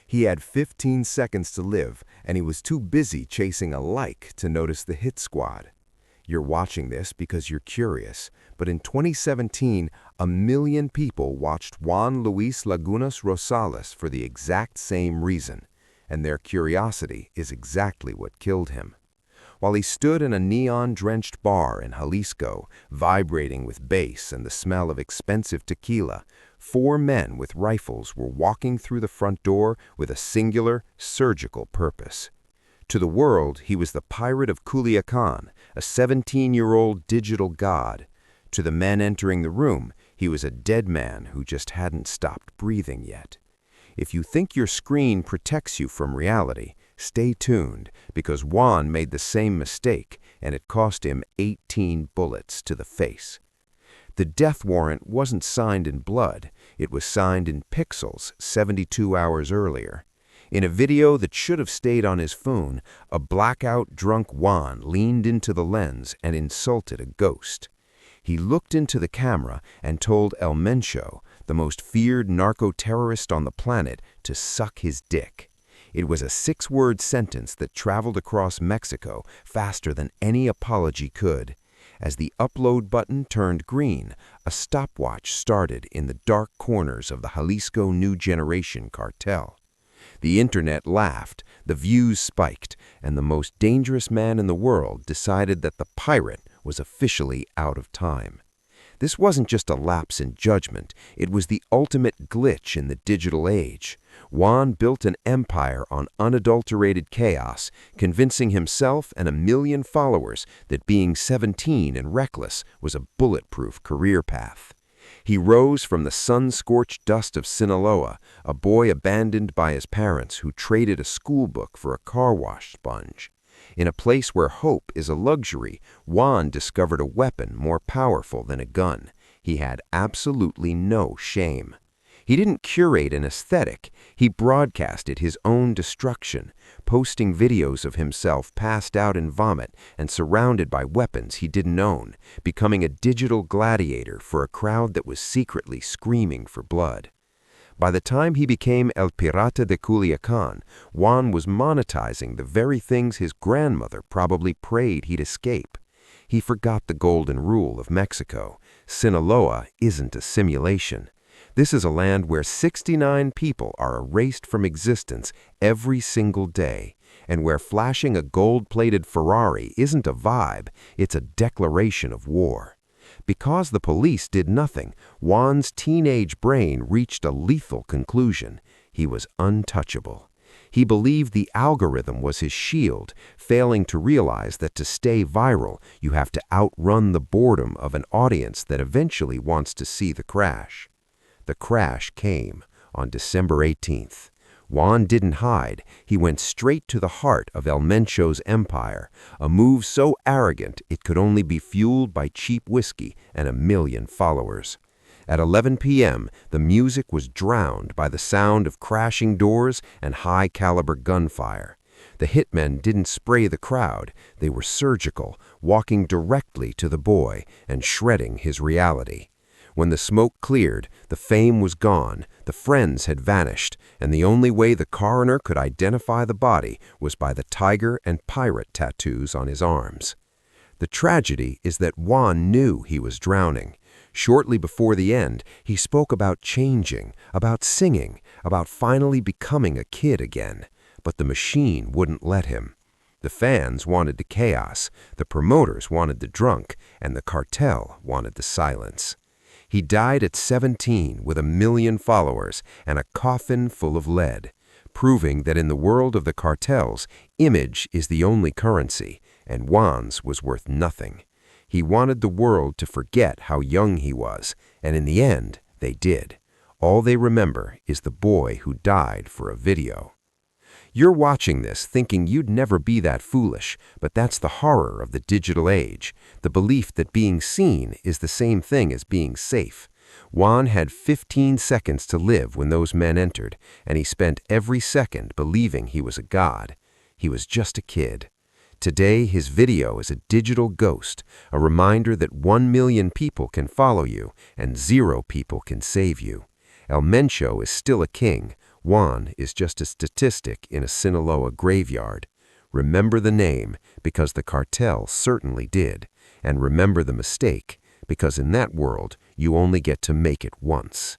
He had 15 seconds to live, and he was too busy chasing a like to notice the hit squad. You're watching this because you're curious, but in 2017, 1 million people watched Juan Luis Lagunas Rosales for the exact same reason, and their curiosity is exactly what killed him. While he stood in a neon-drenched bar in Jalisco, vibrating with bass and the smell of expensive tequila, 4 men with rifles were walking through the front door with a singular, surgical purpose. To the world, he was the pirate of Culiacan, a 17-year-old digital god. To the men entering the room, he was a dead man who just hadn't stopped breathing yet. If you think your screen protects you from reality, stay tuned, because Juan made the same mistake, and it cost him 18 bullets to the face. The death warrant wasn't signed in blood, it was signed in pixels 72 hours earlier. In a video that should have stayed on his phone, a blackout drunk Juan leaned into the lens and insulted a ghost. He looked into the camera and told El Mencho, the most feared narco-terrorist on the planet, to suck his dick. It was a 6-word sentence that traveled across Mexico faster than any apology could. As the upload button turned green, a stopwatch started in the dark corners of the Jalisco New Generation Cartel. The internet laughed, the views spiked, and the most dangerous man in the world decided that the pirate was officially out of time. This wasn't just a lapse in judgment, it was the ultimate glitch in the digital age. Juan built an empire on unadulterated chaos, convincing himself and 1 million followers that being 17 and reckless was a bulletproof career path. He rose from the sun-scorched dust of Sinaloa, a boy abandoned by his parents who traded a school book for a car wash sponge. In a place where hope is a luxury, Juan discovered a weapon more powerful than a gun. He had absolutely no shame. He didn't curate an aesthetic, he broadcasted his own destruction, posting videos of himself passed out in vomit and surrounded by weapons he didn't own, becoming a digital gladiator for a crowd that was secretly screaming for blood. By the time he became El Pirata de Culiacan, Juan was monetizing the very things his grandmother probably prayed he'd escape. He forgot the golden rule of Mexico. Sinaloa isn't a simulation. This is a land where 69 people are erased from existence every single day, and where flashing a gold-plated Ferrari isn't a vibe, it's a declaration of war. Because the police did nothing, Juan's teenage brain reached a lethal conclusion. He was untouchable. He believed the algorithm was his shield, failing to realize that to stay viral, you have to outrun the boredom of an audience that eventually wants to see the crash. The crash came on December 18th. Juan didn't hide. He went straight to the heart of El Mencho's empire, a move so arrogant it could only be fueled by cheap whiskey and 1 million followers. At 11 p.m., the music was drowned by the sound of crashing doors and high-caliber gunfire. The hitmen didn't spray the crowd. They were surgical, walking directly to the boy and shredding his reality. When the smoke cleared, the fame was gone, the friends had vanished, and the only way the coroner could identify the body was by the tiger and pirate tattoos on his arms. The tragedy is that Juan knew he was drowning. Shortly before the end, he spoke about changing, about singing, about finally becoming a kid again. But the machine wouldn't let him. The fans wanted the chaos, the promoters wanted the drunk, and the cartel wanted the silence. He died at 17 with 1 million followers and a coffin full of lead, proving that in the world of the cartels, image is the only currency, and Juan's was worth nothing. He wanted the world to forget how young he was, and in the end, they did. All they remember is the boy who died for a video. You're watching this thinking you'd never be that foolish, but that's the horror of the digital age, the belief that being seen is the same thing as being safe. Juan had 15 seconds to live when those men entered, and he spent every second believing he was a god. He was just a kid. Today, his video is a digital ghost, a reminder that 1 million people can follow you and 0 people can save you. El Mencho is still a king. Juan is just a statistic in a Sinaloa graveyard. Remember the name, because the cartel certainly did. And remember the mistake, because in that world, you only get to make it once.